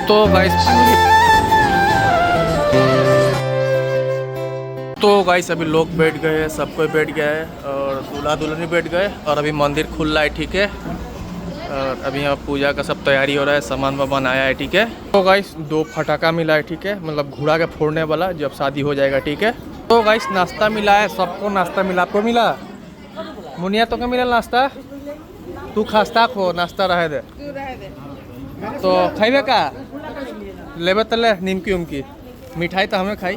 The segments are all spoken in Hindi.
तो गाइस अभी लोग बैठ गए हैं, सब कोई बैठ गया है और दूल्हा दुल्हन भी बैठ गए और अभी मंदिर खुल रहा है, ठीक है। और अभी यहाँ पूजा का सब तैयारी हो रहा है, सामान वामान आया है, ठीक है। तो गाइस 2 फटाका मिला है, ठीक है, मतलब घोड़ा के फोड़ने वाला जब शादी हो जाएगा, ठीक है। तो गाइस नाश्ता मिला है, सबको नाश्ता मिला। आपको मिला? मुनिया तो क्या मिला नाश्ता? तू खास्ता खो, नाश्ता रहे दे तो खाइबे का लेबे तले निमकी उमकी मिठाई तो हमें खाई।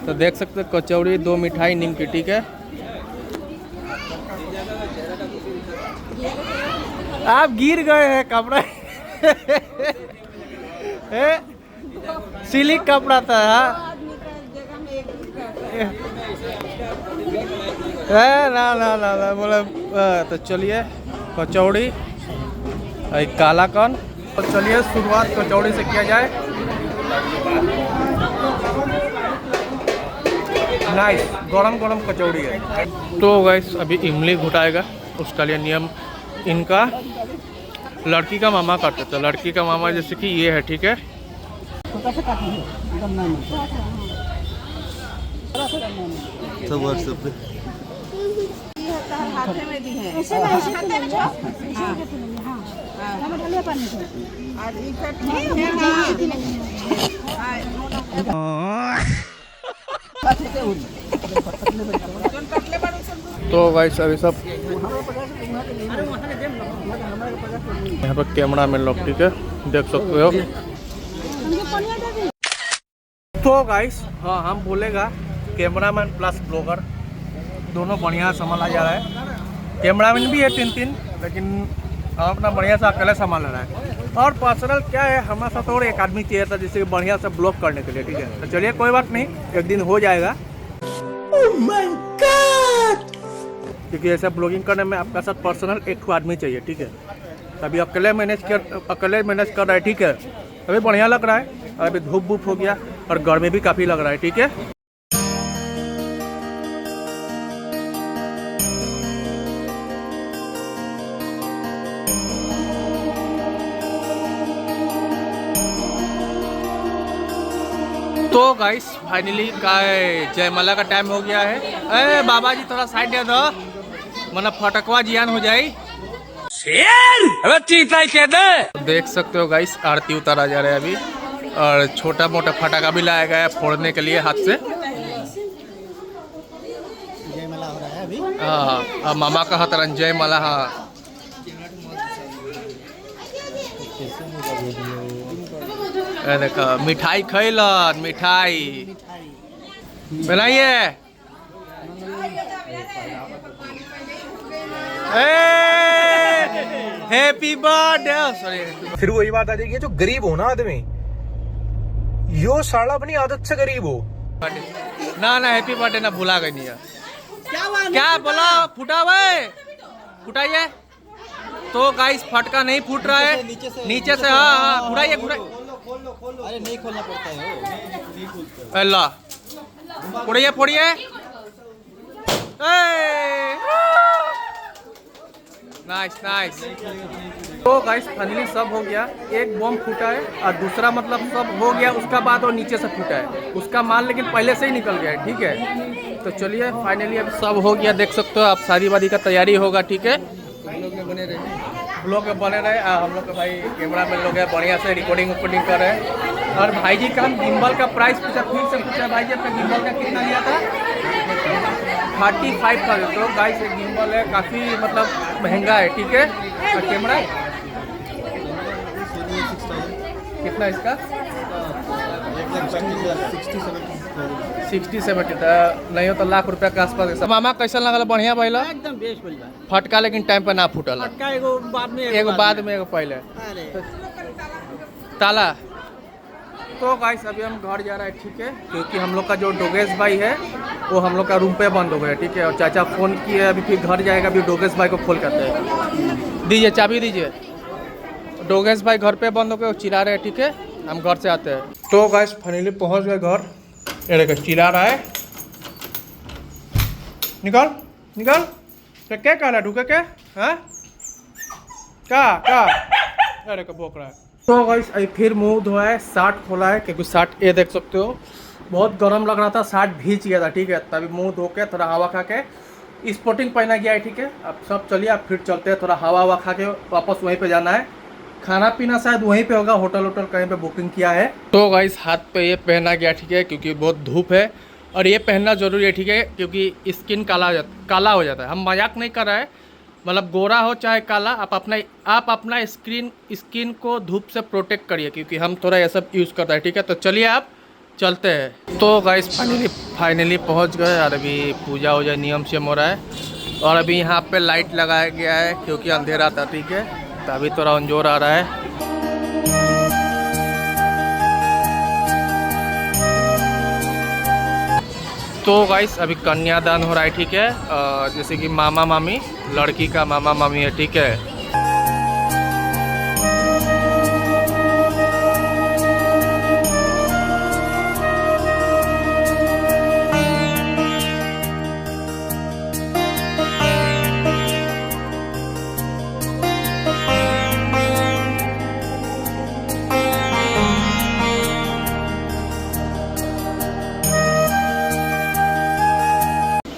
तो देख सकते कचौड़ी, 2 मिठाई, निमकी, ठीक है। आप गिर गए हैं कपड़ा सिलिक कपड़ा था। ना ना ना ना बोले। तो चलिए कचौड़ी काला कन, तो चलिए शुरुआत कचौड़ी से किया जाए। नाइस गरम गरम कचौड़ी है। तो गाइस अभी इमली घुटाएगा, उसका लिए नियम इनका लड़की का मामा करते थे। लड़की का मामा जैसे कि ये है, ठीक है। सब व्हाट्सएप पे तो गाइस अभी सब यहाँ पर कैमरा में लोग, ठीक है, देख सकते हो। तो गाइस हाँ हम बोलेगा कैमरामैन प्लस ब्लॉगर दोनों बढ़िया संभाला जा रहा है। कैमरामैन भी है 3-3, लेकिन हम अपना बढ़िया से अकेले संभाल रहा है। और पर्सनल क्या है, हमारे साथ और एक आदमी चाहिए था जिससे बढ़िया से ब्लॉग करने के लिए, ठीक है। तो चलिए कोई बात नहीं, एक दिन हो जाएगा। Oh my God! क्योंकि ऐसा ब्लॉगिंग करने में आपका साथ पर्सनल एक आदमी चाहिए, ठीक है। अभी अकेले मैनेज कर रहा है, ठीक है। अभी बढ़िया लग रहा है। और अभी धूप वूप हो गया और गर्मी भी काफ़ी लग रहा है, ठीक है। तो गाइस फाइनली का जयमाला का टाइम हो गया है। अरे बाबा जी थोड़ा साइड दे दो, मतलब फटकवा जियान हो जाए। देख सकते हो गाइस आरती उतारा जा रहा है अभी, और छोटा मोटा फटाका भी लाया गया है फोड़ने के लिए हाथ से। जयमाला हो रहा है अभी। हाँ मामा का हाथ जयमाला। हाँ देखो मिठाई खैलन, मिठाई बनाइए। Happy birthday. सॉरी फिर वही बात आ जाएगी, जो गरीब हो ना आदमी, यो साला अपनी आदत से गरीब हो। ना हैप्पी बर्थडे ना भुला गई नहीं है। क्या बोला? फुटा हुआ फुटाइए। तो गाइस फटका नहीं फूट रहा है नीचे से। हाँ फुटाइए। अरे नहीं खोलना पड़ता है। अल्लाह फोड़िए। नाइस। तो गाइस फाइनली सब हो गया। एक बम फूटा है और दूसरा मतलब सब हो गया, उसका बाद वो नीचे से फूटा है। उसका माल लेकिन पहले से ही निकल गया है, ठीक है। तो चलिए फाइनली अब सब हो गया, देख सकते हो। अब शादी वादी का तैयारी होगा, ठीक है। ब्लॉग में बने रहे। हम लोग के भाई कैमरा मैन लोग हैं, बढ़िया से रिकॉर्डिंग कर रहे हैं। और भाई जी का हम गिम्बल का प्राइस पूछा, फिर से पूछा भाई जी आपका गिम्बल का कितना लिया था? 35,000। तो गाइस एक गिम्बल है, काफ़ी मतलब महंगा है, ठीक है। और कैमरा कितना इसका? 60-70 नहीं हो तो लाख रुपया के आसपास। मामा कैसा लगा? बढ़िया पहला एकदम बेस्ट बोल रहा। फटका लेकिन टाइम पे ना फूटल। एगो बाद में एगो पहले ताला। तो गाइस अभी हम घर जा रहे हैं, ठीक है, क्योंकि हम लोग का जो डोगेश भाई है वो हम लोग का रूम पे बंद हो गया, ठीक है। और चाचा फ़ोन किए, अभी फिर घर जाएगा, अभी डोगेश भाई को फोन करते हैं। दीजिए चाबी दीजिए। डोगेश भाई घर पे बंद हो गए, वो चिल्ला रहे हैं, ठीक है। हम घर से आते हैं। तो गाइस फाइनली पहुंच गए घर। ये देखो चिल्ला रहा है, निकल तो क्या कह रहा ढूके के? हाँ क्या अरे को भोक रहा है। तो गाइस अभी फिर मुंह धोया है, शर्ट खोला है क्योंकि शर्ट ये देख सकते हो बहुत गर्म लग रहा था, शर्ट भीज गया था, ठीक है। तभी मुंह धो के थोड़ा हवा खा के स्पोर्टिंग पहना गया है, ठीक है। अब सब चलिए अब फिर चलते हैं, थोड़ा हवा खा के वापस वहीं पे जाना है। खाना पीना शायद वहीं पे होगा, होटल कहीं पे बुकिंग किया है। तो गाइस हाथ पे ये पहना गया, ठीक है, क्योंकि बहुत धूप है और ये पहनना ज़रूरी है, ठीक है, क्योंकि स्किन काला हो जाता है। हम मजाक नहीं कर रहे हैं, मतलब गोरा हो चाहे काला, आप अपना स्किन को धूप से प्रोटेक्ट करिए, क्योंकि हम थोड़ा ये सब यूज़ करते हैं, ठीक है। तो चलिए आप चलते हैं। तो गाइस फाइनली पहुंच गए और अभी पूजा वूजा नियम से हो रहा है और अभी यहाँ पे लाइट लगाया गया है क्योंकि अंधेरा था, ठीक है। तो अभी थोड़ा अंजोर आ रहा है। तो गाइस अभी कन्यादान हो रहा है, ठीक है। जैसे कि मामा मामी, लड़की का मामा मामी है, ठीक है।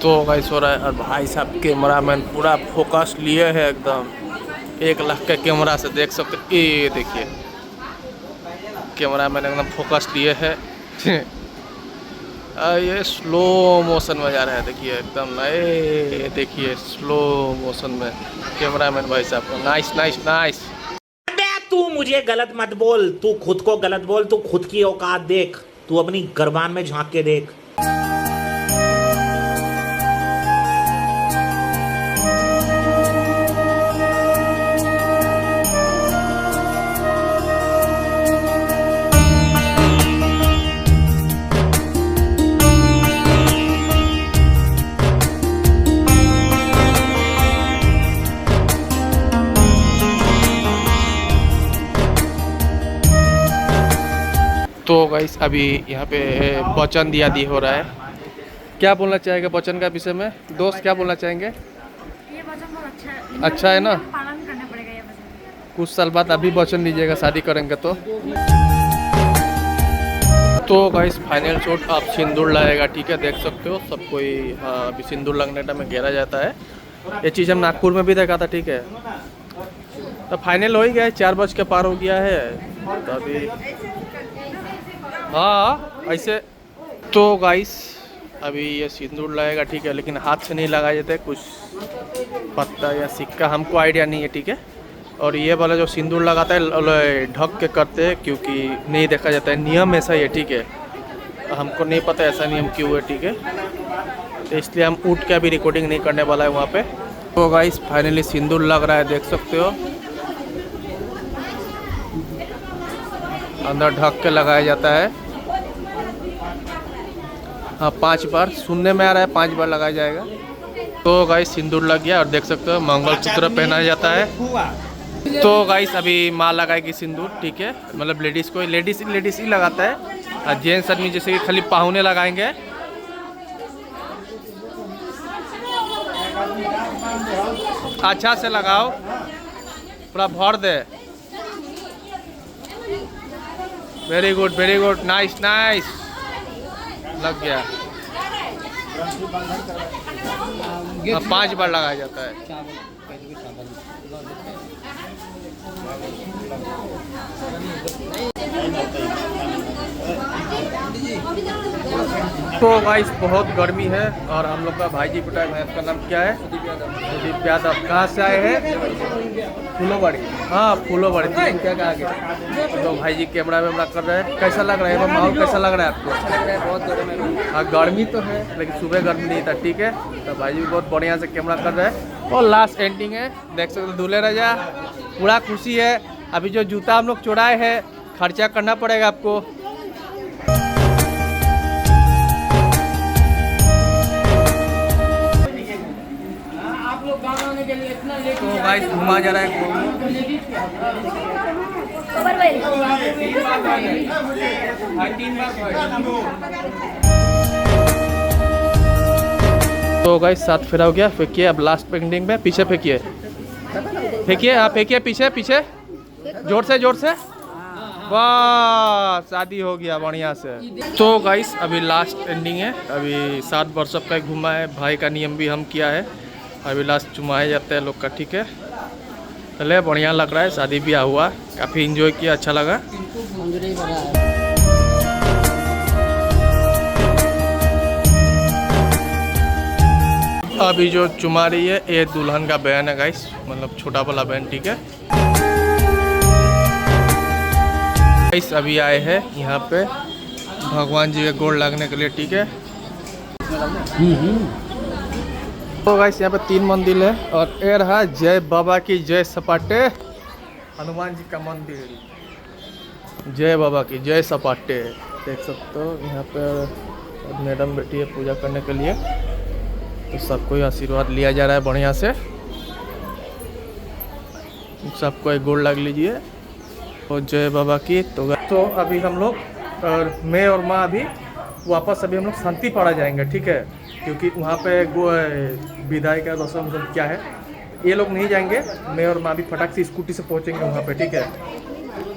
तो गाइस हो रहा है और भाई साहब कैमरामैन पूरा फोकस लिए है एकदम 1 लाख के कैमरा से, देख सकते ये देखिए कैमरामैन एकदम फोकस लिए है। ये स्लो मोशन में जा रहा है, देखिए एकदम, ये देखिए स्लो मोशन में कैमरामैन भाई साहब को। Nice nice nice. तू मुझे गलत मत बोल, तू खुद को गलत बोल, तू खुद की औकात देख, तू अपनी गर्बान में झांक के देख। तो गाइस अभी यहाँ पे वचन दिया दी हो रहा है। क्या बोलना चाहेंगे वचन का विषय में दोस्त, क्या बोलना चाहेंगे? ये वचन बहुत अच्छा है, अच्छा है ना? पालन करना पड़ेगा ये वचन। कुछ साल बाद अभी वचन दीजिएगा शादी करेंगे तो गाइस फाइनल शॉट आप सिंदूर लगेगा, ठीक है, देख सकते हो सब कोई। हाँ अभी सिंदूर लगने टाइम में घेरा जाता है, ये चीज़ हम नागपुर में भी देखा था, ठीक है। तो फाइनल हो ही गया है, 4 बज के पार हो गया है तो अभी हाँ ऐसे। तो गाइस अभी ये सिंदूर लगेगा, ठीक है, लेकिन हाथ से नहीं लगाए जाते, कुछ पत्ता या सिक्का, हमको आइडिया नहीं है, ठीक है। और ये वाला जो सिंदूर लगाता है ढक के करते हैं क्योंकि नहीं देखा जाता है, नियम ऐसा ही है, ठीक है। हमको नहीं पता ऐसा नियम क्यों है, ठीक है, तो इसलिए हम उठ के अभी रिकॉर्डिंग नहीं करने वाला है वहाँ पे। तो गाइस फाइनली सिंदूर लग रहा है, देख सकते हो, अंदर ढक के लगाया जाता है। हाँ 5 बार, सुनने में आ रहा है 5 बार लगाया जाएगा। तो गाइस सिंदूर लग गया और देख सकते हो मंगलसूत्र पहनाया जाता है। तो गाइस अभी माँ लगाएगी सिंदूर, ठीक है, मतलब लेडीज़ को लेडीज़ ही लगाता है और जेंट्स आदमी जैसे कि खाली पाहुने लगाएंगे। अच्छा से लगाओ, पूरा भर दे। वेरी गुड नाइस नाइस, लग गया। 5 बार लगाया जाता है। तो गाइस बहुत गर्मी है और हम लोग का भाईजी पिटाई भैंस का नाम क्या है? सुदीप यादव। कहाँ से आए हैं? फूलोबाड़ी। हाँ फूलोबाड़ी, क्या कहा गया? तो भाईजी कैमरा वैमरा कर रहे हैं। कैसा लग रहा है माहौल, कैसा लग रहा है आपको? बहुत गर्मी है। हाँ गर्मी तो है लेकिन सुबह गर्मी नहीं था, ठीक है। तो भाईजी भी बहुत बढ़िया से कैमरा कर रहे हैं। और लास्ट एंडिंग है, देख सकते हो दूल्हे राजा, पूरा खुशी है। अभी जो जूता हम लोग चुराए हैं खर्चा करना पड़ेगा आपको। तो गाइस घुमा जा रहा है। तो गाइस 7 फेरा हो गया, फेंकिए अब लास्ट पेंडिंग में, पीछे फेंकिए, फेंकिए, हाँ फेंकिए, पीछे पीछे, जोर से वाह शादी हो गया बढ़िया से। तो गाइस अभी लास्ट एंडिंग है, अभी 7 वर्ष का घुमा है, भाई का नियम भी हम किया है, अभी लास्ट चुमाए जाते हैं लोग का। ठीक है चले, बढ़िया लग रहा है, शादी ब्याह हुआ, काफ़ी इंजॉय किया, अच्छा लगा। अभी जो चुमा रही है ये दुल्हन का बहन है गाइस, मतलब छोटा वाला बहन। ठीक है गाइस अभी आए हैं यहाँ पे भगवान जी के गोड़ लगने के लिए। ठीक है तो गाइस यहाँ पे 3 मंदिर है और ये रहा जय बाबा की जय सपाटे, हनुमान जी का मंदिर, जय बाबा की जय सपाटे। देख सकते हो यहाँ पे मैडम बैठी है पूजा करने के लिए, तो सबको आशीर्वाद लिया जा रहा है बढ़िया से, सबको एक गोड़ लग लीजिए और जय बाबा की। तो अभी हम लोग और मैं और माँ अभी वापस अभी हम लोग शांति पाड़ा जाएंगे। ठीक है क्योंकि वहाँ पे विदाई का रस्म क्या है, ये लोग नहीं जाएंगे, मैं और माँ भी फटाक से स्कूटी से पहुँचेंगे वहाँ पे। ठीक है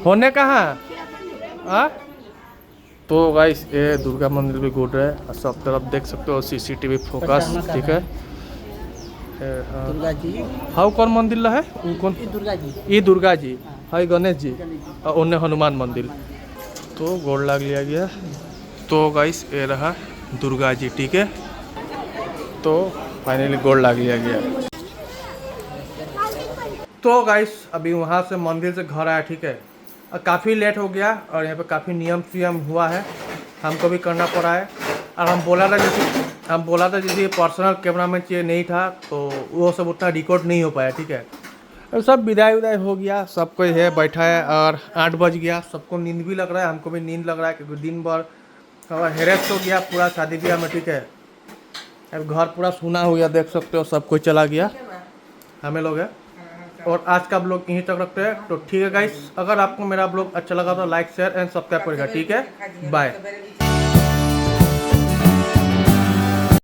होने कहाँ हाँ। तो गाइस ये दुर्गा मंदिर भी घूम रहा है, सब तरफ देख सकते हो CCTV फोकस। ठीक है दुर्गा जी हाउ कौन मंदिर है कौन, दुर्गा जी ये दुर्गा जी, हाई गणेश जी और उन्हें हनुमान मंदिर। तो गोड़ लग लिया गया। तो गाइस ये रहा दुर्गा जी। ठीक है तो फाइनली गोड़ लग लिया गया। तो गाइस अभी वहाँ से मंदिर से घर आया। ठीक है काफ़ी लेट हो गया और यहाँ पे काफ़ी नियम फियम हुआ है, हमको भी करना पड़ा है। और हम बोला था जैसे पर्सनल कैमरामैन चाहिए नहीं था, तो वो सब उतना रिकॉर्ड नहीं हो पाया। ठीक है और सब विदाई हो गया, सब कोई है बैठा है और 8 बज गया, सबको नींद भी लग रहा है, हमको भी नींद लग रहा है क्योंकि दिन भर हेरेस हो गया पूरा शादी ब्याह में। ठीक है अब घर पूरा सूना हो गया, देख सकते हो सब कोई चला गया, हमें लोग है। और आज का ब्लॉग यहीं तक रखते हैं। तो ठीक है गाइस, अगर आपको मेरा ब्लॉग अच्छा लगा तो लाइक शेयर एंड सब्सक्राइब करेगा। ठीक है बाय।